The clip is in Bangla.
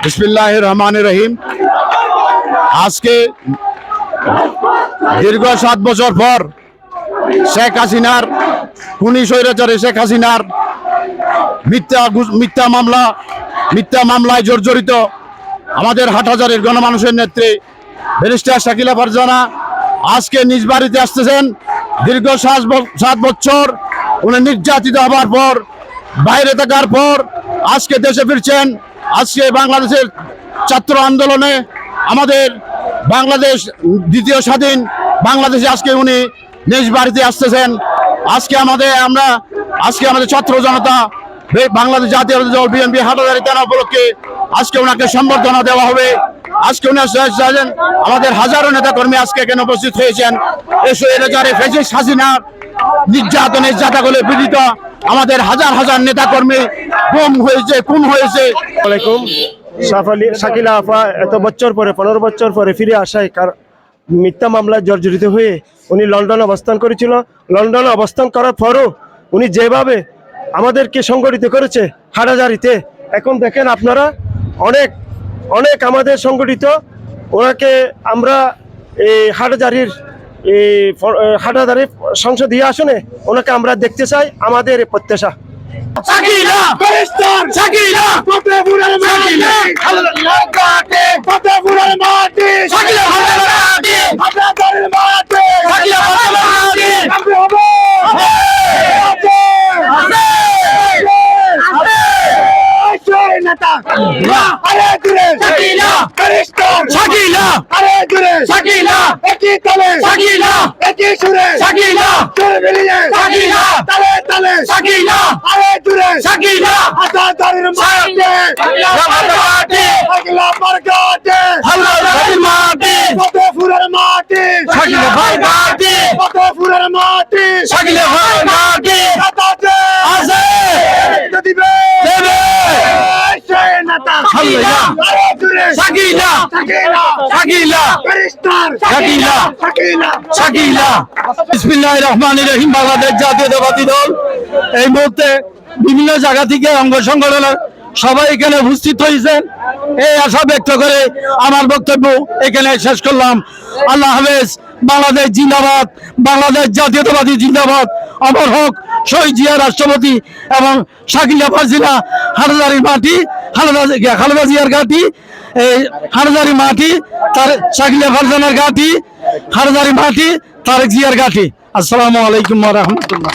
বিসমিল্লাহির রহমানির রহিম। আজকে দীর্ঘ 7 বছর পর শেখ হাসিনার খুনি স্বৈরাচারী শেখ হাসিনার মিথ্যা মামলায় জর্জরিত আমাদের হাটহাজারীর গণমানুষের নেত্রী ব্যারিস্টার শাকিলা ফারজানা আজকে নিজ বাড়িতে আসতেছেন। দীর্ঘ 7 বছর উনি নির্যাতিত হবার পর, বাইরে থাকার পর আজকে দেশে ফিরছেন। আজকে বাংলাদেশের ছাত্র আন্দোলনে আমাদের বাংলাদেশ দ্বিতীয় স্বাধীন বাংলাদেশে আজকে উনি নিজ বাড়িতে আসতেছেন। আজকে আমাদের ছাত্র জনতা বাংলাদেশ জাতীয় দল বিএনপি হাটহাজারী থানা উপলক্ষে আজকে ওনাকে সম্বর্ধনা দেওয়া হবে। আজকে উনি আমাদের হাজারো নেতা কর্মী আজকে এখানে উপস্থিত হয়েছেন। ফ্যাসিস্ট হাসিনার নির্যাতনে পীড়িত আমাদের হাজার হাজার নেতা কর্মী খুন হয়েছে। শাকিলা আফা এত বছর পরে 15 বছর পরে ফিরে আসায় মিথ্যা মামলায় জর্জরিত হয়ে উনি লন্ডনে অবস্থান করেছিল। লন্ডনে অবস্থান করার পরও উনি যেভাবে আমাদেরকে সংগঠিত করেছে হাটহাজারীতে, এখন দেখেন আপনারা অনেক অনেক আমাদের সংগঠিত। ওনাকে আমরা এই হাটহাজারী সংসদীয় আসনে ওনাকে আমরা দেখতে চাই, আমাদের প্রত্যাশা। বিসমিল্লাহির রহমানির রহিম। বাংলাদেশ জাতীয়তাবাদী দল এই মুহূর্তে বিভিন্ন জায়গা থেকে অঙ্গ সংগঠনের সবাই এখানে উপস্থিত হয়েছেন। এই আশা ব্যক্ত করে আমার বক্তব্য এখানে শেষ করলাম। আল্লাহ হাফেজ। বাংলাদেশ জিন্দাবাদ, বাংলাদেশ জাতীয়তাবাদী জিন্দাবাদ। অমর হোক শহীদ জিয়া রাষ্ট্রপতি এবং শাকিলা ফারজানা। হাটহাজারীর মাটি খালেদা জিয়ার ঘাঁটি, এই হাটহাজারী মাটি তার শাকিলা ফারজানার ঘাঁটি, হাটহাজারী মাটি তারেক জিয়ার ঘাঁটি। আসসালামু আলাইকুম ওয়া রাহমাতুল্লাহ।